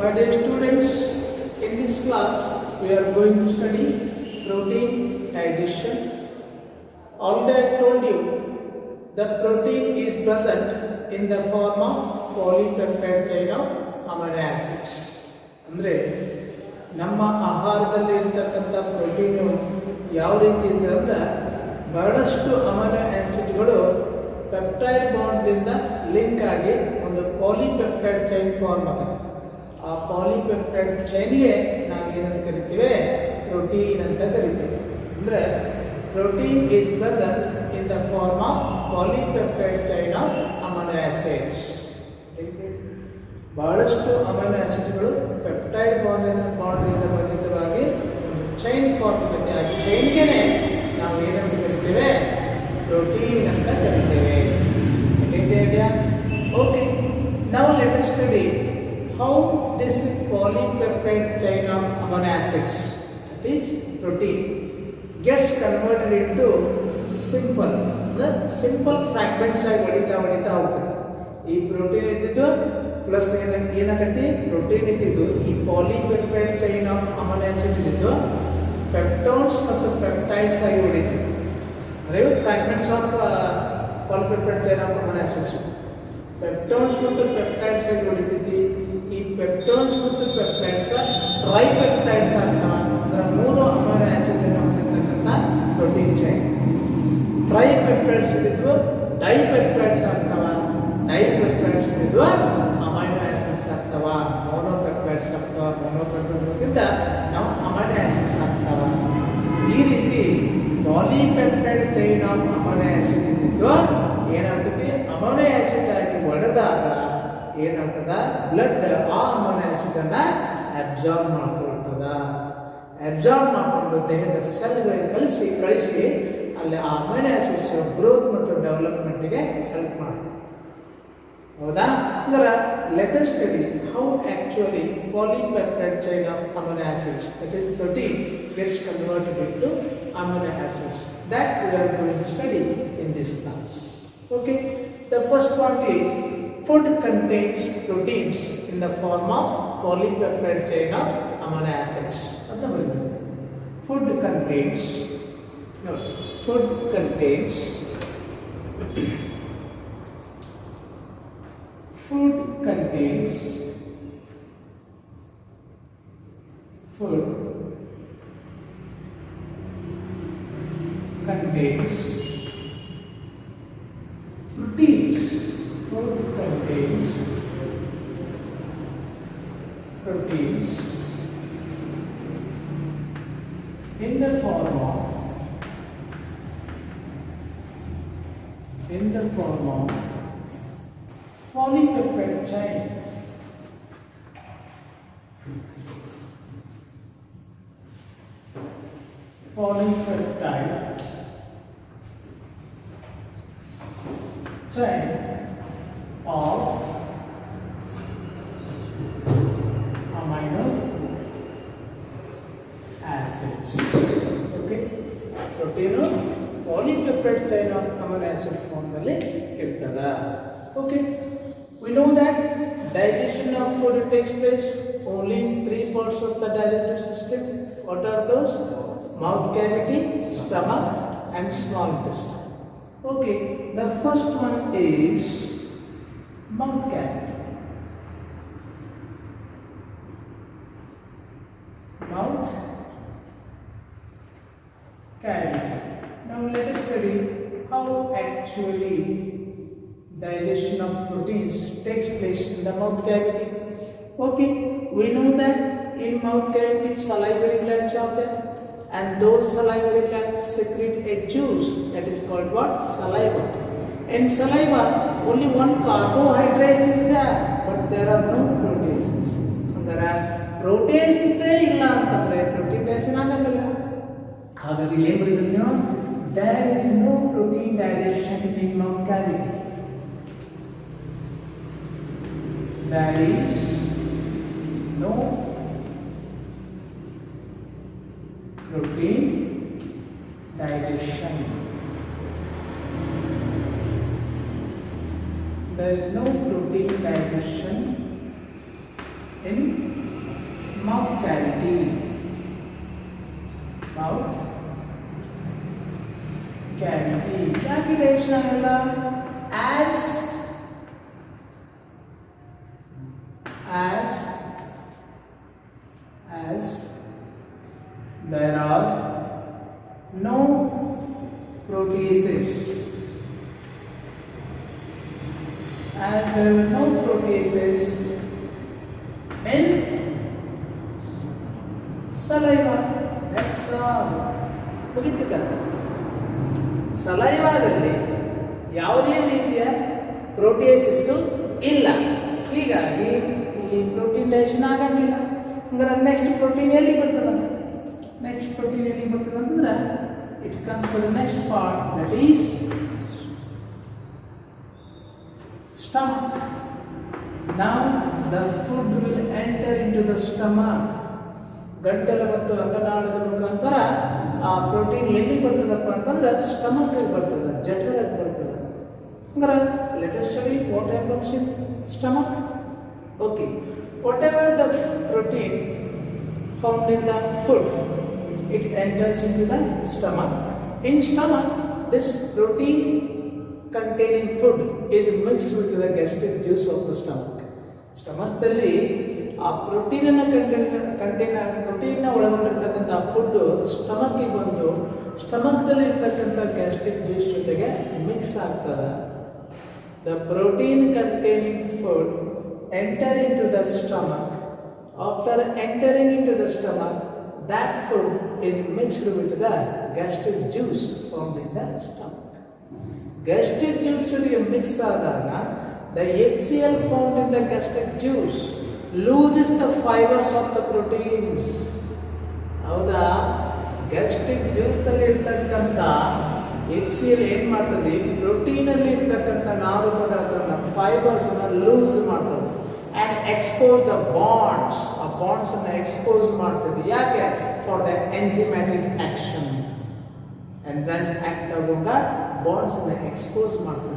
My dear students, in this class we are going to study protein digestion. Already I told you the protein is present in the form of polypeptide chain of amino acids. ಅಂದರೆ ನಮ್ಮ ಆಹಾರದಲ್ಲಿ ಇರತಕ್ಕಂಥ protein ಯಾವ ರೀತಿ ಇದೆ ಅಂದ್ರೆ ಬಹಳಷ್ಟು amino ಆಸಿಡ್ಗಳು ಪೆಪ್ಟೈಡ್ ಬಾಂಡ್ದಿಂದ ಲಿಂಕ್ ಆಗಿ ಒಂದು ಪಾಲಿಪೆಪ್ಟೈಡ್ ಚೈನ್ ಫಾರ್ಮ್ ಆಗುತ್ತೆ. ಆ ಪಾಲಿಪೆಪ್ಟೈಡ್ ಚೈನ್ಗೆ ನಾವು ಏನಂತ ಕರಿತೀವಿ? ಪ್ರೋಟೀನ್ ಅಂತ ಕರಿತೀವಿ. ಅಂದರೆ protein is present in the form of polypeptide chain of amino acids. ಬಹಳಷ್ಟು ಅಮೈನೋ ಆಸಿಡ್ಗಳು ಪೆಪ್ಟೈಡ್ ಬಾಂಡ್ನಿಂದ ಬಂಧಿತವಾಗಿ ಒಂದು ಚೈನ್ ಫಾರ್ಮ್ ಆಗುತ್ತೆ. ಆ ಚೈನ್ಗೆ ನಾವು ಏನಂತ ಕರಿತೇವೆ? ಪ್ರೋಟೀನ್ ಅಂತ ಕರಿತೇವೆ. ಇದೆಯಾ? ಓಕೆ, ನಾವು let us study how this polypeptide chain of amino acids, that is protein, gets converted into simple fragments ಆಗಿ ಹೊಡಿತಾ ಹೋಗ್ತದೆ. ಈ ಪ್ರೋಟೀನ್ ಇದ್ದಿದ್ದು ಪ್ಲಸ್ ಏನಾಗತ್ತೆ? ಪ್ರೋಟೀನ್ ಇದ್ದಿದ್ದು ಈ polypeptide chain of amino acid ಇದ್ದಿದ್ದು ಪೆಪ್ಟೋನ್ಸ್ ಮತ್ತು ಪೆಪ್ಟೈಡ್ಸ್ ಆಗಿ ಹೊಡಿತೀವಿ. ಅಂದರೆ fragments of polypeptide chain of amino acids peptones ಮತ್ತು ಪೆಪ್ಟೈಡ್ಸ್ ಆಗಿ ಹೊಡಿತೈತಿ. ಈ ಪೆಪ್ಟೋನ್ಸ್ ಮತ್ತು ಪೆಪ್ಟೈಡ್ಸ್ ಟ್ರೈಪೆಪ್ಟೈಡ್ಸ್ ಆಗ್ತಾವ. ಅಂದರೆ 3 ಅಮೈನೋ ಆಸಿಡ್ ಹೊಂದಿರತಕ್ಕಂಥ ಪ್ರೋಟೀನ್ ಚೈನ್. ಟ್ರೈಪೆಪ್ಟೈಡ್ಸ್ ಇದ್ದಿದ್ದು ಡೈಪೆಪ್ಟೈಡ್ಸ್ ಆಗ್ತಾವ. ಡೈಪೆಪ್ಟೈಡ್ಸ್ ಇದ್ದಿದ್ದು ಅಮೈನೋ ಆಸಿಡ್ಸ್ ಆಗ್ತಾವ. ಮೋನೋಪೆಪ್ಟೈಡ್ಸ್ ಆಗ್ತಾವ. ಮೋನೋಪೆಪ್ಟೈಡ್ಗಿಂತ ನಾವು ಅಮೈನೋ ಆಸಿಡ್ಸ್ ಆಗ್ತಾವ. ಈ ರೀತಿ polypeptide chain of amino acid ಇದ್ದಿದ್ದು ಏನಾಗ್ತದೆ? ಅಮೈನೋ ಆಸಿಡ್ ಆಗಿ ಒಡೆದಾಗ ಏನಾಗ್ತದ? ಬ್ಲಡ್ ಆ ಅಮೈನೋ ಆಸಿಡ್ ಅನ್ನ ಅಬ್ಸಾರ್ಬ್ ಮಾಡ್ಕೊಳ್ತದ. ಅಬ್ಸಾರ್ಬ್ ಮಾಡಿಕೊಂಡು ದೇಹದ ಸೆಲ್ಗಳಿಗೆ ಕಳಿಸಿ ಅಲ್ಲಿ ಆ ಅಮೈನೋ ಆಸಿಡ್ಸ್ ಗ್ರೋತ್ ಮತ್ತು ಡೆವಲಪ್ಮೆಂಟ್ಗೆ ಹೆಲ್ಪ್ ಮಾಡ್ತದೆ. ಹೌದಾ? ಅಂದ್ರೆ let us study how actually polypeptide chain of amino acids, that is protein, gets converted into amino acids. That we are going to study in this class. Okay, the first point is food contains proteins in the form of polypeptide chain of amino acids. Food contains food contains proteins. Food contains proteins in the form of polypeptide chain. Polypeptide chain of amino acids. Okay, protein polypeptide chain of amino acid form ನಲ್ಲಿ ಇರ್ತದೆ. Okay, we know that digestion of food takes place only in 3 parts of the digestive system. What are those? Mouth cavity, stomach and small intestine. Okay, the first one is mouth cavity. Mouth cavity. Now let us study how actually digestion of proteins takes place in the mouth cavity. Okay, we know that in mouth cavity salivary glands are there, and those salivary glands secrete a juice that is called what? Saliva. In saliva only one carbohydrate is there, but there are no proteases. ಅಂದರೆ ಪ್ರೋಟೇಸಿಸ್ ಇಲ್ಲ ಅಂತಂದ್ರೆ protein digestion ಆಗಲ್ಲ. ಹಾಗಾದ್ರೆ ಇಲ್ಲಿ ಏನು ಬರೀಬೇಕು ನೀವು? there is no protein digestion in mouth cavity. There is no protein digestion. There is no protein digestion in mouth cavity. Mouth cavity. ಯಾಕೆ ಡೈಜೆಷನ್ ಆಗಲ್ಲ? as there are no proteases, as there are no proteases in saliva. That's all. ಮುಗಿತಕ್ಕ. ಸಲೈವಾದಲ್ಲಿ ಯಾವುದೇ ರೀತಿಯ ಪ್ರೋಟೀಸಸ್ ಇಲ್ಲ, ಹೀಗಾಗಿ ಇಲ್ಲಿ protein digestion ಆಗಂಗಿಲ್ಲ. ಹಂಗಾರೆ next protein ಎಲ್ಲಿ ಬರ್ತದಂತ? ನೆಕ್ಸ್ಟ್ ಪ್ರೋಟೀನ್ ಎಲ್ಲಿ ಬರ್ತದಂದ್ರೆ it comes to the next part, that is stomach. Now the food will enter into the stomach. ಗಂಟಲ ಮತ್ತು ಅನ್ನನಾಳದ ಮುಖಾಂತರ ಆ ಪ್ರೋಟೀನ್ ಎಲ್ಲಿ ಬರ್ತದಪ್ಪ ಅಂತಂದ್ರೆ ಸ್ಟಮಕ್ ಬರ್ತದೆ, ಜಠರಕ್ಕೆ ಬರ್ತದೆ. ಹಂಗಾರೆ let us study what happens in stomach. Okay, whatever the protein found in the food, it enters into the stomach. In stomach, this protein containing food is mixed with the gastric juice of the stomach. Stomach ದಲ್ಲಿ ಆ protein ಅನ್ನು protein ಒಳಗೊಂಡಿರ್ತಕ್ಕಂಥ food stomach ಗೆ ಬಂದು stomach ದಲ್ಲಿ ಇರ್ತಕ್ಕಂಥ gastric juice ಜೊತೆಗೆ mix ಆಗ್ತದೆ. The protein containing food enter into the stomach. After entering into the stomach, that food is mixed with the gastric juice formed in the stomach. Gastric juice ಜೊತೆಗೆ mix ಆದಾಗ the HCl formed in the gastric juice loses the fibers of the proteins. ಹೌದಾ? Gastric juice ನಲ್ಲಿ ಇರ್ತಕ್ಕಂಥ HCl ಏನ್ ಮಾಡ್ತದೆ? Protein ಅಲ್ಲಿ ಇರ್ತಕ್ಕಂಥ ನಾರು ಪದಾರ್ಥನ ಫೈಬರ್ಸ್ ಅನ್ನ ಲೂಸ್ ಮಾಡ್ತದೆ and expose the bonds. ಆ ಬಾಂಡ್ಸ್ ಅನ್ನು ಎಕ್ಸ್ಪೋಸ್ ಮಾಡ್ತದೆ. ಯಾಕೆ? For the enzymatic action. Enzymes act ಆಗುವಾಗ ಬಾಂಡ್ಸ್ ಅನ್ನು ಎಕ್ಸ್ಪೋಸ್ ಮಾಡ್ತದೆ.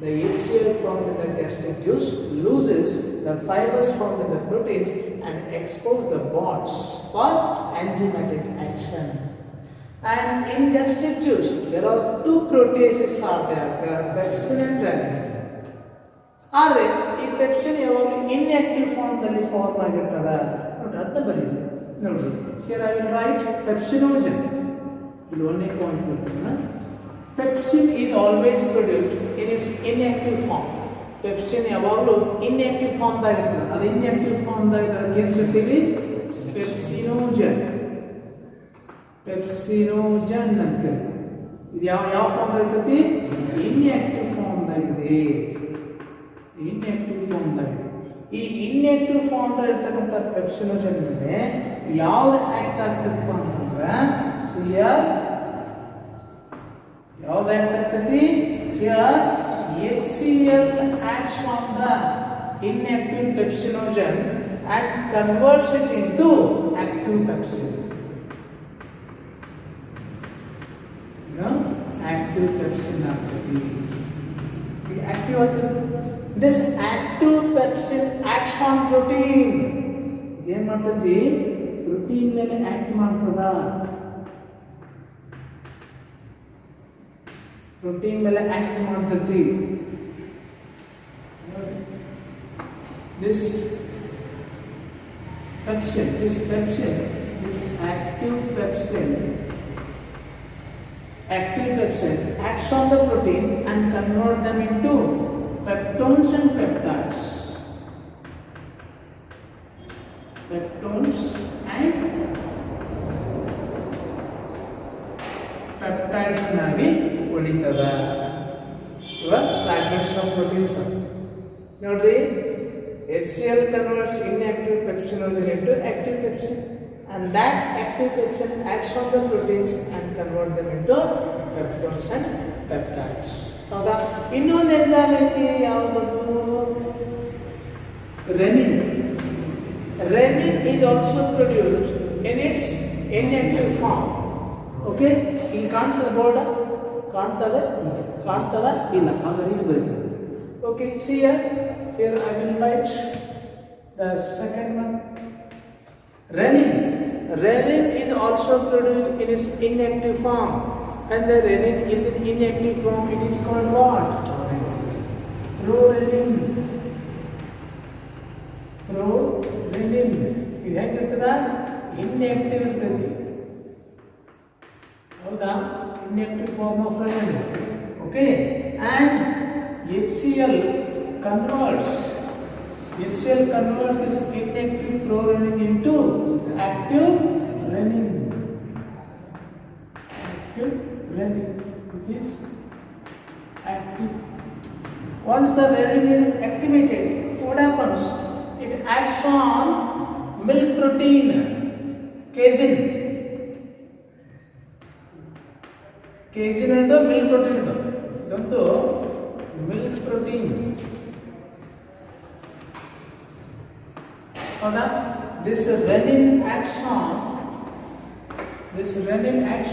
The HCl formed in the gastric juice loses the fibers formed in the proteins and expose the bonds for enzymatic action. And in gastric juice there are two proteases are there. There are pepsin and renin. ಆದರೆ ಈ pepsin ಯಾವಾಗಲೂ inactive form ದಲ್ಲಿ form ಆಗಿರ್ತದ. ನೋಡಿ ಅರ್ಥ ಬರೀರಿ. ನೋಡಿ here I will write pepsinogen. ಇಲ್ಲಿ ಒಂದೇ ಪಾಯಿಂಟ್ ಬರ್ತೀನಿ. Pepsin is always produced in its inactive form. Pepsin ಯಾವಾಗಲೂ ಇನ್ಆಕ್ಟಿವ್ ಫಾರ್ಮ್ ದಾಗ ಇರ್ತದೆ. ಅದು ಇನ್ಆಕ್ಟಿವ್ ಫಾರ್ಮ್ ದಾಗ ಏನು ಕರಿತೀವಿ? ಪೆಪ್ಸಿನೋಜನ್. ಪೆಪ್ಸಿನೋಜನ್ ಅಂತ ಕರಿತೀವಿ. ಇದು ಯಾವ ಫಾರ್ಮ್ ಇರ್ತೈತಿ? ಇನ್ಆಕ್ಟಿವ್ ಫಾರ್ಮ್ ದಾಗಿದೆ. ಇನ್ಆಕ್ಟಿವ್ ಫಾರ್ಮ್ ದಾಗಿದೆ. ಈ ಇನ್ಆಕ್ಟಿವ್ ಫಾರ್ಮ್ ದಾಗ ಇರ್ತಕ್ಕಂಥ ಪೆಪ್ಸಿನೋಜನ್ ಮೇಲೆ ಯಾವ್ದು ಆಕ್ಟ್ ಆಗ್ತದಪ್ಪ ಅಂತಂದ್ರೆ ಸಿಯರ್ ಯಾವ್ದು ಆಕ್ಟ್ ಆಗ್ತೈತಿ? Here HCl acts on the inactive pepsinogen and converts it into active pepsin. Active pepsin ಆಗ್ತೈತಿ. ಇದು ಆಕ್ಟಿವ್ ಆಗ್ತದೆ. This active pepsin acts on protein. ಇದೇನ್ ಮಾಡ್ತೈತಿ? ಪ್ರೋಟೀನ್ ಮೇಲೆ ಆಕ್ಟ್ ಮಾಡ್ತದ. ಪ್ರೋಟೀನ್ ಮೇಲೆ ಆಕ್ಟ್ ಮಾಡ್ತೈತಿ. This pepsin, this active pepsin acts on the protein and convert them into peptones and peptides. Peptones and peptides ನಾಗಿ ಉಳಿತದ. ಇವಾಗ ಫ್ರಾಗ್ಮೆಂಟ್ಸ್ ಆಫ್ ಪ್ರೋಟೀನ್ಸ್ ನೋಡ್ರಿ. HCl converts inactive pepsinogen into active pepsin, and that active pepsin acts on the proteins and convert them into peptones and peptides. ಹೌದಾ? ಇನ್ನೊಂದು enzyme ಐತಿ, ಯಾವುದದು? renin. Renin is also produced in its inactive form. Okay, ಇಲ್ಲಿ ಕಾಣ್ತದ board? ಕಾಣ್ತದ ಇಲ್ಲ, ಹಾಗಾದ್ರೆ ಇಲ್ಲಿ ಬರೀತೀವಿ. Okay, see here I will write The second one, renin. Renin is also produced in its inactive form. And the renin is in inactive form. It is called what? Prorenin. Prorenin. ಇದು ಹೆಂಗಿರ್ತದ? Inactive ಇರ್ತದೆ. ಹೌದಾ? Inactive form of renin. Okay. And HCl converts this inactive prorenin into active renin. Active renin, which is active. Once the renin is activated, what happens? It acts on milk protein, casein. Casein is the milk protein. Idondu milk protein. This renin acts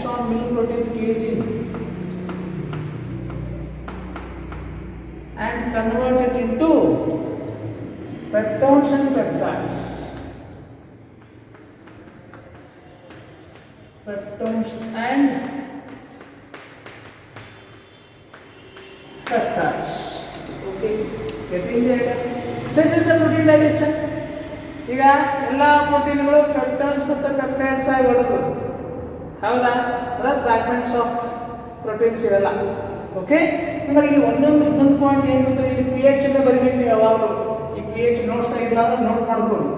on milk protein casein and convert it into peptones and peptides. Peptones and peptides. Okay, getting the idea? This is the protein digestion. ಈಗ ಎಲ್ಲ ಪ್ರೋಟೀನ್ಗಳು ಪೆಪ್ಟೈಡ್ಸ್ ಮತ್ತು peptides ಆಗಿ ಹೊಡೆದು ಹೌದಾ? ಅದರ fragments of proteins ಇರಲ್ಲ. Okay, ಹಂಗಾರೆ ಇಲ್ಲಿ ಇನ್ನೊಂದು ಪಾಯಿಂಟ್ ಏನು ಗೊತ್ತಾ? ಇಲ್ಲಿ ಪಿ ಎಚ್ ಅನ್ನು ಬರೀಬೇಕು ನೀವು ಯಾವಾಗಲೂ. ಈ ಪಿ ಎಚ್ ನೋಟ್ಸ್ ಇಲ್ಲಾಂದ್ರೆ ನೋಟ್ ಮಾಡ್ಕೊಳ್ಳಿ.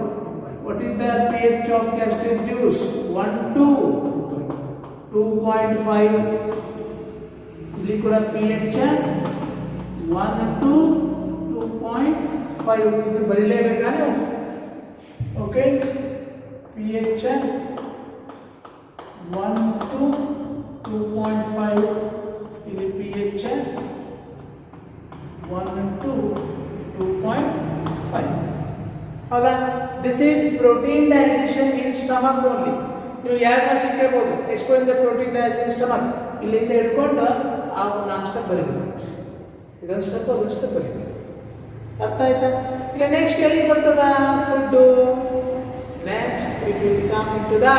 What is the P H of gastric juice? 1 to 2.5. ಇಲ್ಲಿ ಕೂಡ ಪಿ ಎಚ್ 1 to 2.5 ಇದು ಬರೀಲೇಬೇಕಾ ನೀವು? Okay, pH 1 to 2.5. ಇಲ್ಲಿ pH 1 to 2.5. ಹೌದಾ? This is protein digestion in stomach only. ನೀವು ಎರಡು ಮಾರ್ಕ್ಸ್ ಕೇಳಬಹುದು. Explain the protein digestion in stomach. ಇಲ್ಲಿಂದ ಹಿಡ್ಕೊಂಡು ಆ ನಾಷ್ಟ ಬರೀಬೇಕು. ಇದೊಂದು ಸ್ಟೆಪ್ ಅದೊಂದು ಸ್ಟೆಪ್ ಬರೀಬೇಕು. ಅರ್ಥ ಆಯ್ತಾ? ಈಗ ನೆಕ್ಸ್ಟ್ ಎಲ್ಲಿ ಬರ್ತದ food? Next it will come into the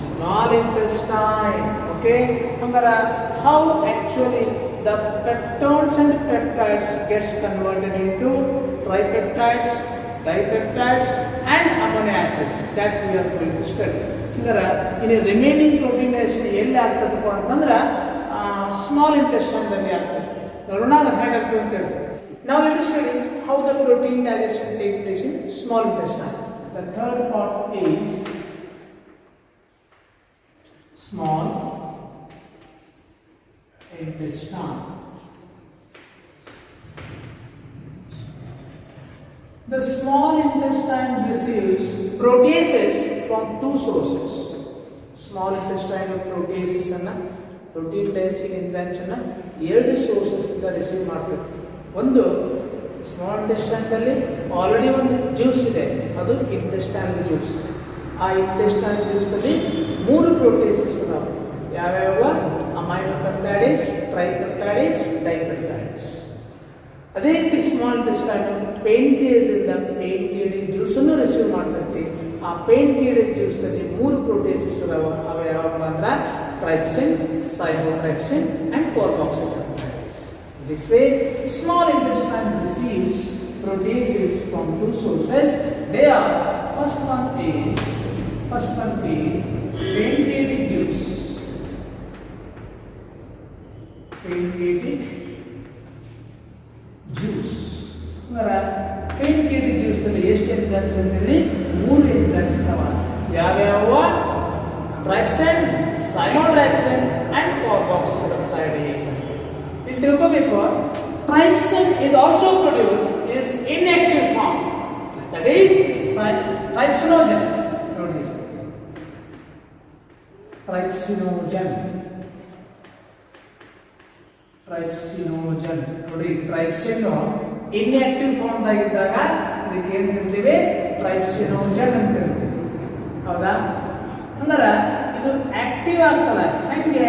small intestine. Okay, hangara how actually the peptones and peptides gets converted into tripeptides, dipeptides and amino acids, that we are going to study. Hangara in a remaining protein digestion elli agtadappa antandra small intestine dalli agtade. ನೋಡೋಣ ಅದು ಹೇಗೆ ಆಗ್ತದೆ ಅಂತ ಹೇಳಿ. Now let us study how the protein digestion takes place in small intestine. The third part is small intestine. The small intestine receives proteases from two sources. Small intestine proteases anna protein digesting enzymes anna ಎರಡು sources ಇಂದ receive ಮಾಡ್ತದೆ. ಒಂದು small intestine ಅಲ್ಲಿ already ಒಂದು juice ಇದೆ, ಅದು intestinal juice. ಆ intestinal juice ಅಲ್ಲಿ ಮೂರು ಪ್ರೋಟೀನ್ಸ್ ಇದಾವೆ. ಯಾವ್ಯಾವ? ಅಮೈನೋಪೆಪ್ಟೈಡ್ಸ್, ಟ್ರೈಪೆಪ್ಟೈಡ್ಸ್, ಡೈಪೆಪ್ಟೈಡ್ಸ್. ಅದೇ ರೀತಿ ಸ್ಮಾಲ್ ಇಂಟೆಸ್ಟೈನ್ ಪೇನ್ಕ್ರಿಯಾಸ್ ಇಂದ ಪೇನ್ಕ್ರಿಯಾಟಿಕ್ ಜ್ಯೂಸ್ ಅನ್ನು ರಿಸೀವ್ ಮಾಡ್ತೈತಿ. ಆ ಪೇನ್ಕ್ರಿಯಾಟಿಕ್ ಜ್ಯೂಸ್ ನಲ್ಲಿ ಮೂರು ಪ್ರೋಟೀನ್ಸ್ ಇದಾವೆ. ಅವ ಯಾವಾಗ ಅಂದ್ರೆ ಟ್ರೈಪ್ಸಿನ್, ಸೈಮೋಟ್ರೈಪ್ಸಿನ್ and ಕಾರ್ಬಾಕ್ಸಿಲೇಟೆಡ್. This way, small intestine receives proteases from two sources. They are first one is pancreatic juice. Pancreatic juice. Pancreatic juice ನಲ್ಲಿ ಎಷ್ಟು ಎಂಜೈಮ್ಸ್ ಅಂತಿದ್ರಿ? ಮೂರು ಎಂಜೈಮ್ಸ್ ಇದಾವೆ. ಯಾವ್ಯಾವ? ಟ್ರೈಪ್ಸಿನ್, ಸೈಮೋಟ್ರೈಪ್ಸಿನ್ ಅಂಡ್ ಕಾರ್ಬಾಕ್ಸಿಲೇಟೆಡ್. ಇಲ್ಲಿ ತಿಳ್ಕೋಬೇಕು, ಟ್ರೈಪ್ಸಿನ್ is also produced in its inactive form, that is trypsinogen. ನೋಡಿ, trypsinogen ನೋಡಿ, ಟ್ರೈಪ್ಸಿನ್ inactive form ದಾಗಿದ್ದಾಗ ಇದಕ್ಕೆ ಏನು ಕರಿತೀವಿ? ಟ್ರೈಪ್ಸಿನೋಜನ್ ಅಂತ ಕರಿತೀವಿ. ಹೌದಾ? ಅಂದ್ರೆ ಇದು ಆಕ್ಟಿವ್ ಆಗ್ತದೆ. ಹೆಂಗೆ?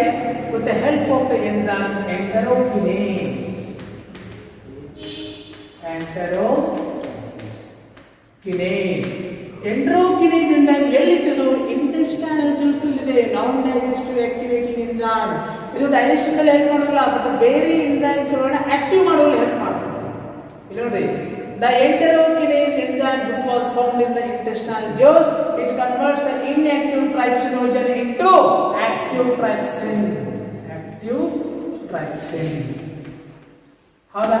with the help of the enzyme enterokinase. Kinase. Enterokinase enzyme ಎಲ್ಲಿದ್ದು? ಇಂಟೆಸ್ಟೈನಲ್ ಜ್ಯೂಸ್ ಇದೆ. Non digestive activating enzyme. ಇದು ಡೈಜೆಷನ್ ಅಲ್ಲಿ ಹೆಲ್ಪ್ ಮಾಡೋಲ್ಲ, ಬಟ್ ಬೇರೆ ಎಂಜೈಮ್ಸ್ ಒಳಗಡೆ ಆಕ್ಟಿವ್ ಮಾಡೋಲ್ಲ ಹೆಲ್ಪ್ ಮಾಡ್ತಾರೆ. ಇಲ್ಲಿ ನೋಡಿ, the enterokinase enzyme which was found in the intestinal juice, it converts the inactive trypsinogen into active trypsin. Active trypsin. Howda?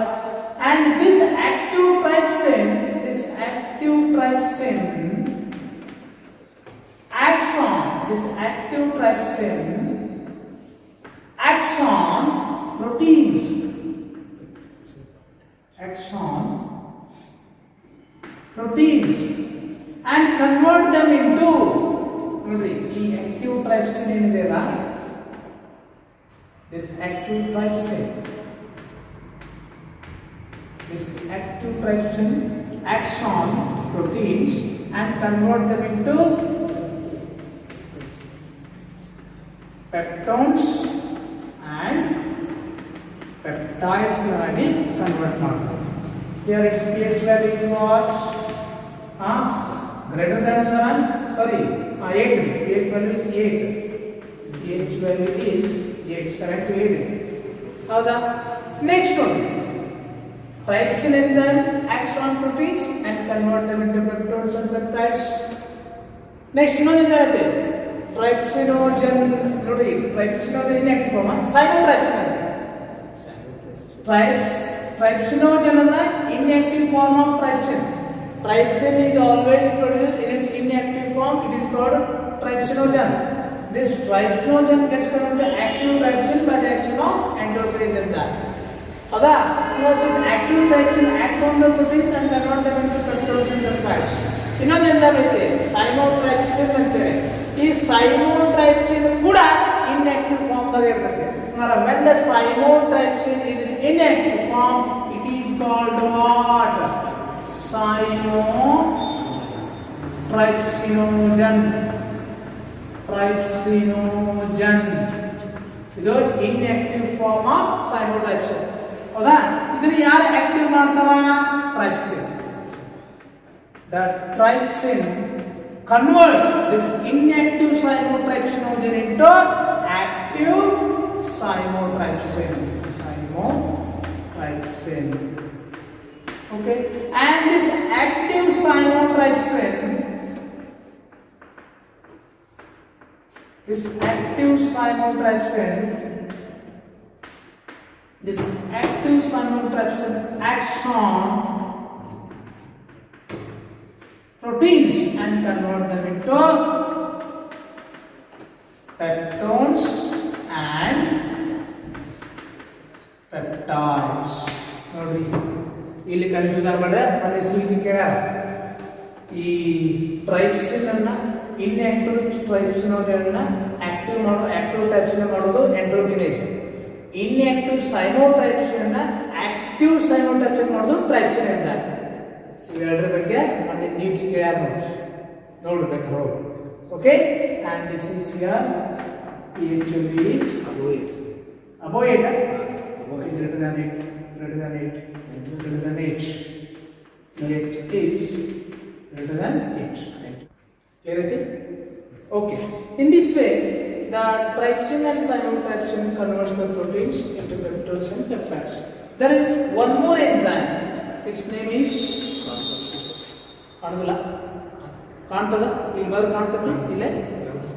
And this active trypsin acts on proteins. And convert them into, ನೋಡಿ ಈ active trypsin ಏನಿದೆಯಲ್ಲ, this active trypsin acts on proteins and convert them into peptones and peptides ಗಳಾಗಿ convert ಮಾಡ್ತಾರೆ. Here its pH value is what? Greater than 7? Sorry, 8. pH value is 8. pH value is 8, 7 to 8. Howda? Next one. Trypsin enzyme acts on proteins and convert them into peptones and peptides. Next, ಇನ್ನೊಂದು ಇದೆ, trypsinogen. ನೋಡಿ, trypsinogen inactive form, cytotrypsin ಅಂತ. Trypsinogen ಅಂದ್ರೆ inactive form of trypsin. Trypsin is always produced in its inactive form. It is called trypsinogen. This trypsinogen gets converted to active trypsin by the action of endogenous enzyme. Howda? Now this active trypsin acts on the proteins and convert them into peptones and peptides. ಇನ್ನೊಂದು enzyme ಐತೆ, ಸೈಮೋಟ್ರೈಪ್ಸಿನ್ ಅಂತೇಳಿ. ಈ ಸೈಮೋಟ್ರೈಪ್ಸಿನ್ ಕೂಡ inactive form ದಾಗ ಇರ್ತದೆ. When the cymotripsin is in inactive form, it is called what? Cymotripsinogen. ಇದು inactive form of cymotripsin. ಹೌದಾ? ಇದನ್ನ ಯಾರು ಆಕ್ಟಿವ್ ಮಾಡ್ತಾರ? ಟ್ರೈಪ್ಸಿನ್. The trypsin converts this inactive cymotripsinogen into active cymotripsin. Okay, and this active cymotripsin acts on proteins and convert them into peptones and peptides. ನೋಡಿ, ಇಲ್ಲಿ confuse ಆಗಬೇಡ. ಒಂದು city ಕೇಳ್ಯಾರ, ಈ ಟ್ರೈಪ್ಸಿನ್ ಅನ್ನ inactive ಟ್ರೈಪ್ಸಿನೋಜನ್ ಅನ್ನ ಆಕ್ಟಿವ್ ಟ್ರೈಪ್ಸಿನ್ ಮಾಡೋದು ಎಂಡ್ರೋಕಿನೇಸ್. ಇನ್ಆಕ್ಟಿವ್ ಸೈಮೋಟ್ರೈಪ್ಸಿನ್ ಅನ್ನ ಆಕ್ಟಿವ್ ಸೈಮೋಟ್ರೈಪ್ಸಿನ್ ಮಾಡೋದು ಟ್ರೈಪ್ಸಿನ್ ಎಂಜೈಮ್. ಇವೆರಡರ ಬಗ್ಗೆ ಮೊನ್ನೆ ನೀಟ್ ಕೇಳ್ಯಾರ, ನೋಡ್ಬೇಕಾರೆ. Okay, and this is here pH is above 8. Above 8? Greater than 8. pH is greater than 8. Clear it? Okay. In this way, the trypsin and cymotripsin converts the proteins into peptones and peptides. There is one more enzyme. Its name is ಕಾಣುದಿಲ್ಲ, ಕಾಣ್ತದ? ಇಲ್ಲಿ ಬರ್ ಕಾಣ್ತದ ಇಲ್ಲೇ.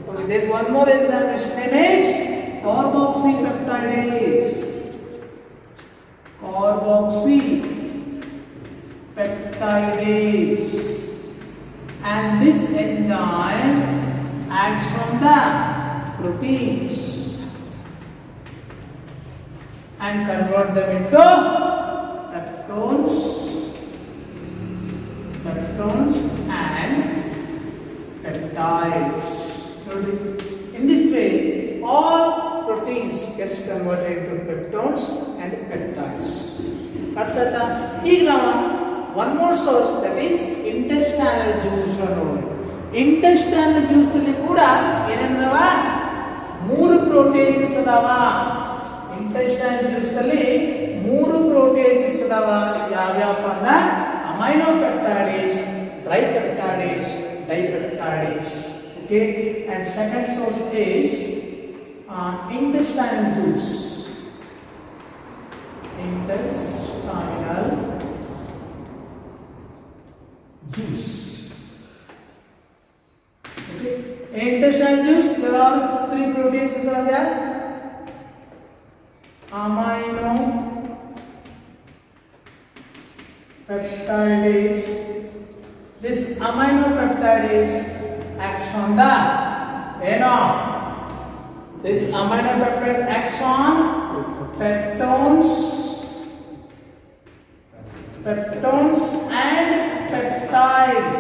Okay, there is one more enzyme. Its name is carboxypeptidase. And this enzyme acts on the proteins and convert them into peptones and peptides. In this way, all proteins gets converted into peptones and peptides. Arthata, ಈಗ ನಾವು one more source, that is intestinal juice. Intestinal juice ಅಲ್ಲಿ ಕೂಡ ಏನೇನದವ? 3 ಪ್ರೋಟೇಸಸ್ ಅದಾವ. intestinal juice ಅಲ್ಲಿ 3 ಪ್ರೋಟೇಸಸ್ ಅದಾವ. ಯಾವ್ಯಾವಪ್ಪ ಅಂದ್ರೆ amino ಪೆಪ್ಟೈಡೇಸ್, tripeptidase, dipeptidase. Okay, and second source is intestinal juice. Intestinal juice. Okay, in intestinal juice there are three proteins are there: amino peptidase. This amino peptidase acts on the this amino peptidase acts on peptones and peptides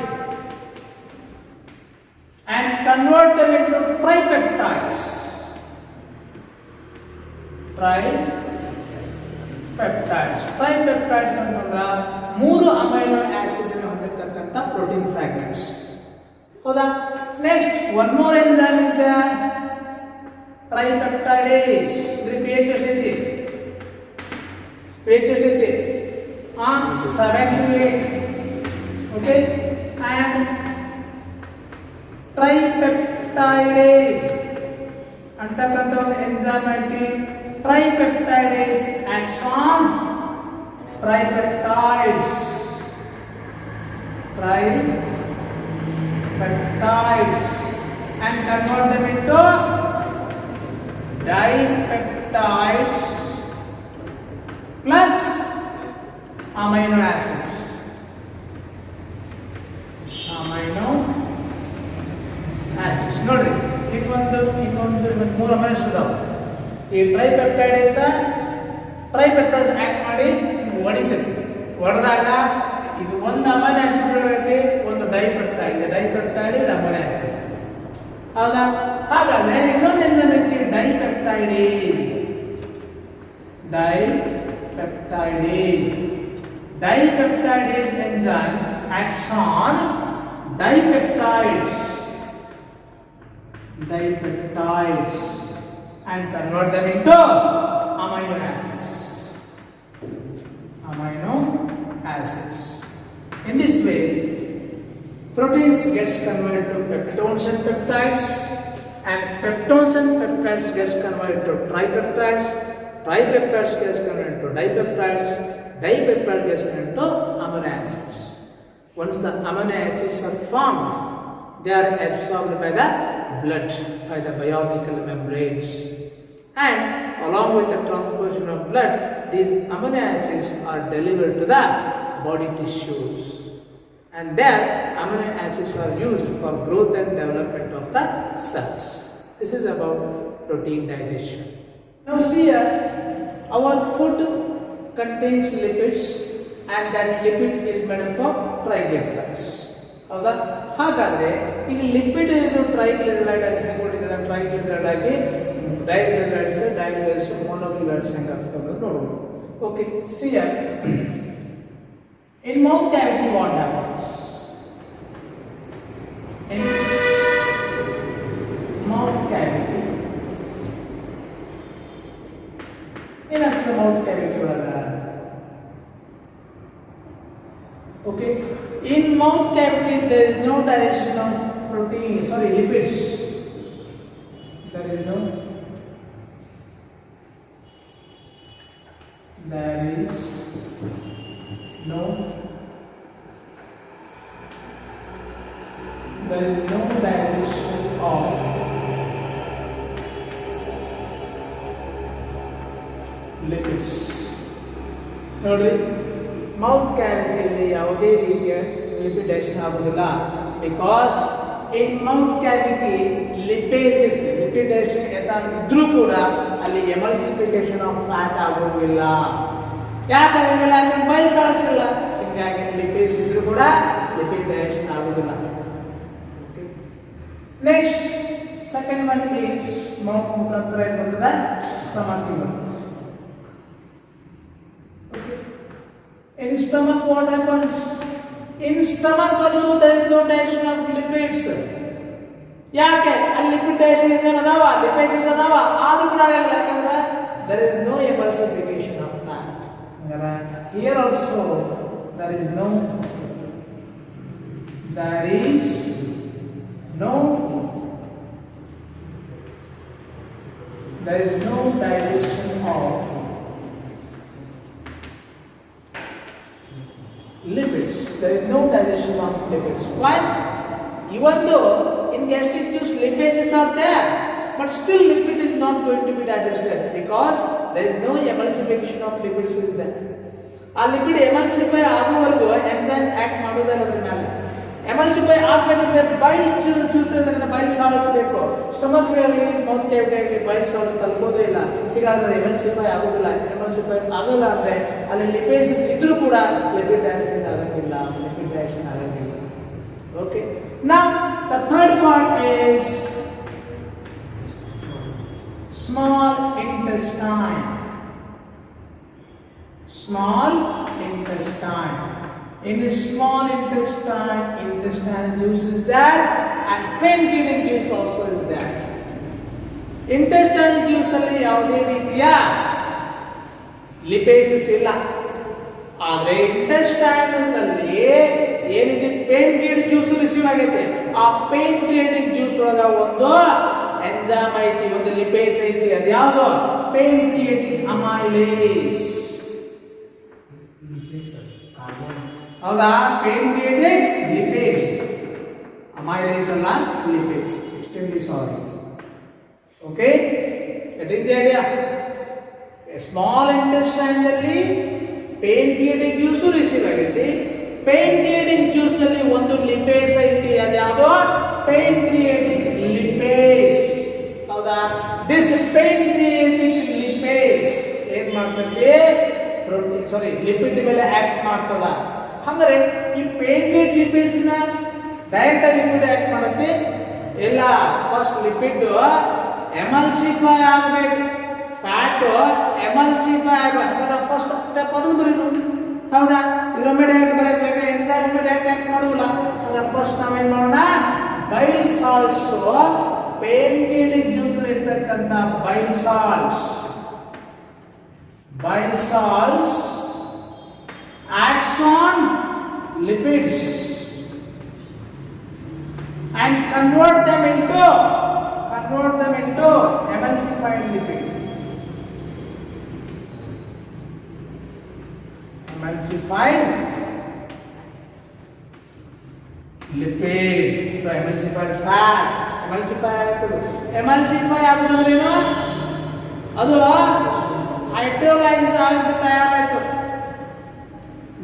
and convert them into tripeptides. Tripeptides ಅಂತಂದ್ರೆ ಮೂರು amino acid ಅನ್ನು ಹೊಂದಿರತಕ್ಕಂತ protein fragments. ಹೌದಾ? Next one more enzyme is there, tripeptidase. ಇದ್ರ pH ಎಷ್ಟಿದೆ? pH ಎಷ್ಟಿದೆ? 7 to 8. Okay, and tripeptidase ಅಂತಕ್ಕಂಥ ಒಂದು ಎಂಜೈಮ್ ಐತಿ. Tripeptidase acts on tripeptides and convert them into dipeptides plus amino acids. ನೋಡ್ರಿ, ಇನ್ನೊಂದು ಮೂರು ಅಮೈನೋ ಆಸಿಡ್ ಇದಾವೆ. ಈ ಟ್ರೈಪೆಪ್ಟೈಡೇಸ್ ಆಕ್ಟ್ ಮಾಡಿ ಹೊಡಿತೈತಿ. ಹೊಡೆದಾಗ ಇದು ಒಂದು ಅಮೈನೋ ಆಸಿಡ್ ಇರುತ್ತೆ, ಒಂದು ಡೈಪೆಪ್ಟೈಡ್. ಇದು ಡೈಪೆಪ್ಟೈಡ್, ಇದು ಅಮೈನೋ ಆಸಿಡ್. ಹೌದಾ? ಹಾಗಾದ್ರೆ ಇನ್ನೊಂದು ಎಂಜೈಮ್ ಐತಿ, ಡೈಪೆಪ್ಟೈಡೇಸ್. Dipeptidase enzyme acts on dipeptides and convert them into amino acids. In this way, proteins gets converted to peptones and peptides, and peptones and peptides gets converted to tripeptides. Tripeptides gets converted to dipeptides. Dipeptide gets converted to amino acids. Once the amino acids are formed, they are absorbed by the blood, by the biological membranes, and along with the transposition of blood, these amino acids are delivered to the body tissues, and there amino acids are used for growth and development of the cells. This is about protein digestion. Now see here, our food contains lipids, and that lipid is made up of triglycerides. ಹೌದಾ? ಹಾಗಾದ್ರೆ ಈಗ lipid ಇದು triglyceride ಆಗಿ ಹೆಂಗೆ ಹೊಡಿತದೆ? Triglyceride ಆಗಿ ಡೈಗ್ಲಿಸರೈಡ್ಸ್ ಮೊನೋಗ್ಲಿಸರೈಡ್ಸ್ ಹೆಂಗೆ ಆಗ್ತದೆ ನೋಡೋಣ. Okay, see here, in mouth cavity what happens? In mouth cavity, ಏನಾಗ್ತದೆ ಮೌತ್ ಕ್ಯಾವಿಟಿ ಒಳಗ? Okay, in mouth cavity there is no digestion of lipids. There is no digestion of lipids. ನೋಡ್ರಿ, mouth ಕ್ಯಾವಿಟಿಯಲ್ಲಿ ಯಾವುದೇ ರೀತಿಯ ಲಿಪಿಡ್ ಡೈಜೆಷನ್ ಆಗುವುದಿಲ್ಲ. Because in mouth cavity lipases, lipid digestion ಇದ್ರೂ ಕೂಡ ಅಲ್ಲಿ ಎಮಲ್ಸಿಫಿಕೇಶನ್ ಆಫ್ ಫ್ಯಾಟ್ ಆಗೋಂಗಿಲ್ಲ. ಯಾಕಾಗಿಲ್ಲ? ಯಾಕಂದ್ರೆ ಬೈಲ್ ಸಾಲ್ಸ್ ಇಲ್ಲ. ಹೀಗಾಗಿ ಲಿಪೇಸ್ ಇದ್ರೂ ಕೂಡ ಲಿಪಿಡ್ ಡೈಜೆಷನ್ ಆಗುವುದಿಲ್ಲ. Next second one is mouth ಮುಖಾಂತರ ಏನು ಬರ್ತದೆ? ಸ್ಟಮಕ್ ಬರ್ತದೆ. In stomach what happens? In stomach also there is no digestion of lipids. ಯಾಕೆ? ಅಲ್ಲಿ ಲಿಪಿಡ್ ಡೈಜೆಷನ್ ಇದೆ ಅದಾವ, ಲಿಪೇಸಸ್ ಅದಾವ, ಆದ್ರೂ ಕೂಡ ಆಗಲ್ಲ. ಯಾಕಂದ್ರೆ there is no emulsification of fat. Here also there is no there is no digestion of lipids. There is no digestion of lipids. Why? Even though in gastric juice lipases are there, but still lipid is not going to be digested because there is no emulsification of lipids is there. ಆ lipid ಎಮಲ್ಸಿಫೈ ಆಗುವವರೆಗೂ enzyme act ಮಾಡೋದಿಲ್ಲ ಅದರ ಮೇಲೆ. ಎಮಲ್ಸಿಫೈ ಆಗಬೇಕಂದ್ರೆ ಬೈಲ್ ಚೂಸ್ತಿರ್ತಕ್ಕಂಥ ಬೈಲ್ salts ಬೇಕು. Stomach ಆಗಲಿ mouth cavity ಆಗಲಿ ಬೈಲ್ salts ತಲುಪೋದೇ ಇಲ್ಲ. ಹೀಗಾದ್ರೆ ಎಮಲ್ಸಿಫೈ ಆಗೋದಿಲ್ಲ. ಎಮಲ್ಸಿಫೈ ಆಗಲ್ಲ ಅಂದ್ರೆ ಅಲ್ಲಿ ಲಿಪೇಸಸ್ ಇದ್ರೂ ಕೂಡ ಲಿಪಿಡ್ ಡೈಜೆಷನ್ ಆಗಂಗಿಲ್ಲ. Okay. Now the third part is small intestine. Small intestine. In the small intestine juice is there and pancreatic juice also is there. Intestinal juice alli ಯಾವುದೇ ರೀತಿಯ ಲಿಪೇಸಸ್ ಇಲ್ಲ. ಆದರೆ ಇಂಟೆಸ್ಟೈನ್ ನಲ್ಲಿ ಏನಿದೆ pancreatic juice receive ಆಗೈತೆ. ಆ pancreatic juice ಒಳಗ ಒಂದು ಎಂಜೈಮ್ ಐತಿ, ಒಂದು ಲಿಪೇಸ್ ಐತಿ. ಅದು ಯಾವುದು? pancreatic amylase. ಹೌದಾ? pancreatic lipase. amylase ಅಲ್ಲ, lipase. Extremely sorry. Okay? That is the idea. A small intestine ನಲ್ಲಿ pancreatic juice ರಿಸೀವ್ ಆಗೈತಿ. pancreatic juice ನಲ್ಲಿ ಒಂದು ಲಿಪೇಸ್ ಐತಿ. ಅದು ಯಾವುದು? pancreatic lipase. ಹೌದಾ? This pancreatic lipase ಏನ್ ಮಾಡ್ತದೆ? ಲಿಪಿಡ್ ಮೇಲೆ ಆಕ್ಟ್ ಮಾಡ್ತದ. ಅಂದ್ರೆ ಈ pancreatic lipase ನ ಡೈರೆಕ್ಟ್ ಆಗಿ ಲಿಪಿಡ್ ಆಕ್ಟ್ ಮಾಡುತ್ತೆ ಇಲ್ಲ. ಫಸ್ಟ್ ಲಿಪಿಡ್ ಎಮಲ್ಸಿಫೈ ಆಗಬೇಕು, ಫ್ಯಾಟ್ ಎಮಲ್ಸಿಫೈ ಆಗಬೇಕು. ಅಂದ್ರೆ ಫಸ್ಟ್ ಸ್ಟೆಪ್ ಅದನ್ನು ಬರೀನು. ಹೌದಾ? ಇದರೊಮ್ಮೆ ಡೈರೆಕ್ಟ್ ಬರಬೇಕು, ಎಂಜೈಮ್ ಮೇಲೆ ಡೈರೆಕ್ಟ್ ಆಕ್ಟ್ ಮಾಡೋದಿಲ್ಲ. ಅಂದ್ರೆ ಫಸ್ಟ್ ನಾವೇನ್ ಮಾಡೋಣ? ಬೈಲ್ ಸಾಲ್ಟ್ಸ್, pancreatic ಜ್ಯೂಸ್ ಇರ್ತಕ್ಕಂಥ ಬೈಲ್ salts acts on lipids and convert them into emulsified lipid. Emulsified lipid to emulsified fat. emulsify ಆಗುವುದಂದ್ರೇನು? ಅದು ಹೈಡ್ರೋಲೈಸಿಸ್ ಆಗಿ ತಯಾರಾಯಿತು,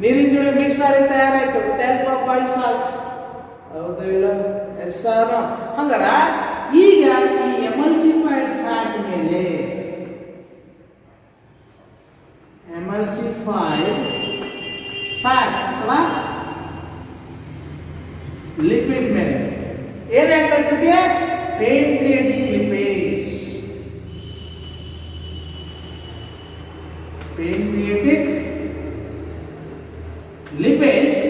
ನೀರಿನ ಜೊತೆ ಮಿಕ್ಸ್ ಆಗಿ ತಯಾರಾಯಿತು with help of bile salts. ಹೌದು ಇಲ್ಲ? Yes or? ಹಂಗಾರ ಈಗ ಈ ಎಮಲ್ಸಿಫೈಡ್ ಫ್ಯಾಟ್ ಮೇಲೆ ಎಮಲ್ಸಿಫೈಡ್ ಫ್ಯಾಟ್ ಅಥವಾ ಲಿಪಿಡ್ ಮೇಲೆ ಏನಾಗ್ತೈತೆ? pancreatic lipase. Pancreatic lipase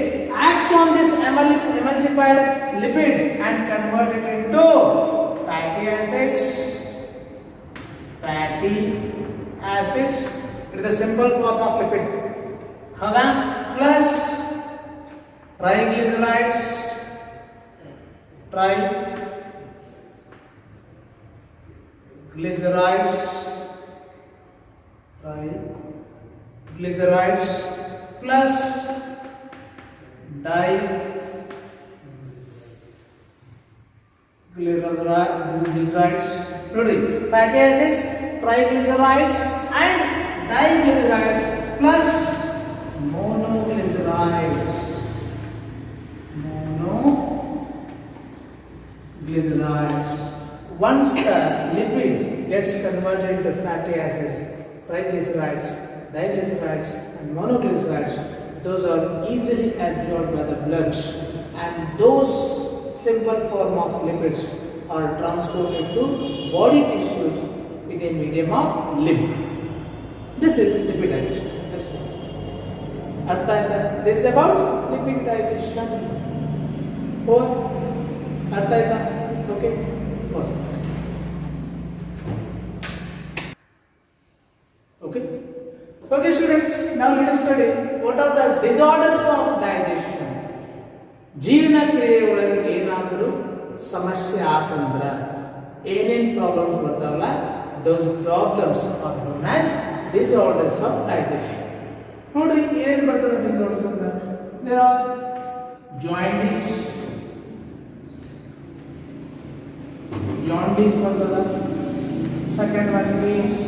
acts on this emulsified lipid and convert it into fatty acids. It is the simple form of lipid. Hada plus triglycerides. Triglycerides plus diglycerides, fatty acids, triglycerides and diglycerides plus monoglycerides. Once the lipid gets converted into fatty acids, triglycerides, diglycerides and monoglycerides, those are easily absorbed by the blood, and those simple form of lipids are transported to body tissues in a medium of lymph. This is lipid digestion. That's it. This is about lipid digestion. Or okay. Okay students, now let us study what are the disorders of digestion. ಜೀರ್ಣಕ್ರಿಯೆ ಒಳಗೆ ಏನಾದರೂ ಸಮಸ್ಯೆ ಆತಂದ್ರೆ ಏನೇನು problems ಬರ್ತಾವಲ್ಲ those problems are known as disorders of digestion. ನೋಡ್ರಿ ಏನೇನು ಬರ್ತದೆ ಡಿಸಾರ್ಡರ್ಸ್ ಅಂತ. ದೇರ್ ಆರ್ ಜಾಂಡೀಸ್ ಬರ್ತದ. Second one means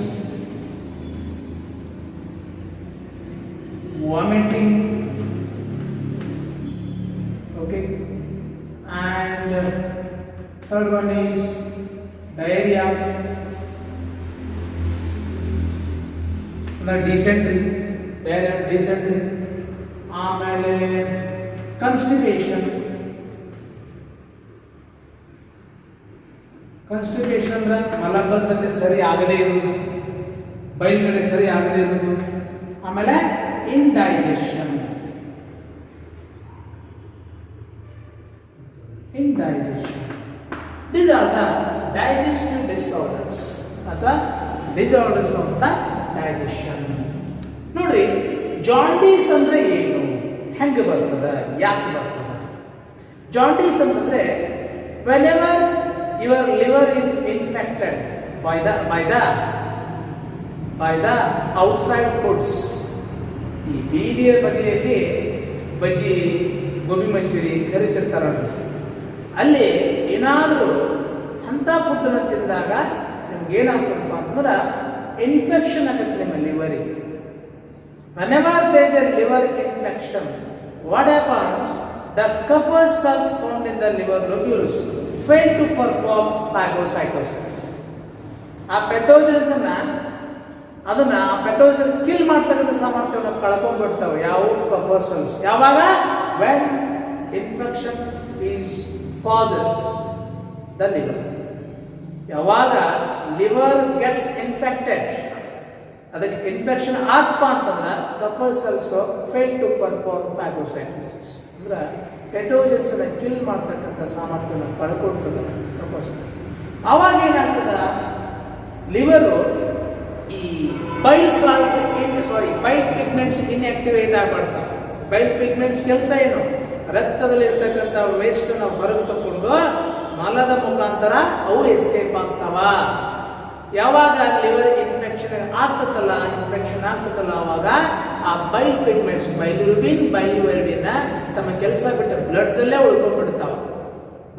vomiting, okay, and third one is diarrhea, the dysentery, ಆಮೇಲೆ constipation ಅಂದ್ರೆ ಮಲಬದ್ಧತೆ ಸರಿ ಆಗದೇ ಇರುವುದು, ಬೈಲ್ಗಡೆ ಸರಿ ಆಗದೇ ಇರುವುದು. ಆಮೇಲೆ indigestion. These are the digestive disorders ಅಥವಾ disorders of the digestion. ನೋಡ್ರಿ ಜಾಂಡೀಸ್ ಅಂದ್ರೆ ಏನು, ಹೆಂಗೆ ಬರ್ತದ, ಯಾಕೆ ಬರ್ತದ? ಜಾಂಡೀಸ್ ಅಂತಂದ್ರೆ whenever your liver is infected by the outside foods. ಈ ಬೀದಿಯ ಬದಿಯಲ್ಲಿ ಬಜ್ಜಿ, ಗೋಬಿ ಮಂಚೂರಿ ಕರಿತಿರ್ತಾರಲ್ಲ, ಅಲ್ಲಿ ಏನಾದರೂ ಅಂಥ ಫುಡ್ಡನ್ನು ತಿಂದಾಗ ನಿಮ್ಗೆ ಏನಾಗ್ತದಪ್ಪ ಅಂತಂದ್ರೆ ಇನ್ಫೆಕ್ಷನ್ ಆಗುತ್ತೆ ನಿಮ್ಮ ಲಿವರಿಗೆ. whenever there is a liver infection, what happens? The Kupffer cells found in the liver lobules fail to perform phagocytosis. ಆ ಪೆಥೋಜನ್ಸ್ ಅದನ್ನ ಆ ಪೆಥೋಜನ್ ಕಿಲ್ ಮಾಡ್ತಕ್ಕಂಥ ಸಾಮರ್ಥ್ಯವನ್ನು ಕಳ್ಕೊಂಡ್ಬಿಡ್ತಾವೆ ಯಾವ ಕಫರ್ ಸೆಲ್ಸ್. ಯಾವಾಗ? when infection is causes the liver. ಯಾವಾಗ ಲಿವರ್ ಗೆಟ್ಸ್ ಇನ್ಫೆಕ್ಟೆಡ್, ಅದಕ್ಕೆ infection ಆತ್ಪ ಅಂತಂದ್ರೆ ಕಫರ್ cells fail to perform phagocytosis ಅಂದ್ರೆ ಪೆಥೋಜನ್ಸ್ ಅನ್ನ ಕಿಲ್ ಮಾಡ್ತಕ್ಕಂಥ ಸಾಮರ್ಥ್ಯವನ್ನು ಕಳ್ಕೊಳ್ತದೆ ಕಫರ್ ಸೆಲ್ಸ್. ಆವಾಗ ಏನಾಗ್ತದ, ಲಿವರು ಈ ಬೈಲ್ ಪಿಗ್ಮೆಂಟ್ಸ್ ಇನ್ಆಕ್ಟಿವೇಟ್ ಆಗ್ಬಿಡ್ತಾವೆ. ಬೈಲ್ ಪಿಗ್ಮೆಂಟ್ಸ್ ಕೆಲಸ ಏನು? ರಕ್ತದಲ್ಲಿ ಇರ್ತಕ್ಕಂಥ ವೇಸ್ಟ್ ಅನ್ನು ಹೊರಗೆ ತಕೊಂಡು ಮಲದ ಮುಖಾಂತರ ಅವು ಎಸ್ಕೇಪ್ ಆಗ್ತಾವ. ಯಾವಾಗ ಲಿವರ್ ಇನ್ಫೆಕ್ಷನ್ ಆಗ್ತದಲ್ಲ ಅವಾಗ ಆ ಬೈಲ್ ಪಿಗ್ಮೆಂಟ್ಸ್ ಬೈಲಿರುಬಿನ್ ಬೈಲಿವೈರಿನ್ ತಮ್ಮ ಕೆಲಸ ಬಿಟ್ಟು ಬ್ಲಡ್ ದಲ್ಲೇ ಉಳ್ಕೊಂಡ್ಬಿಡ್ತಾವ.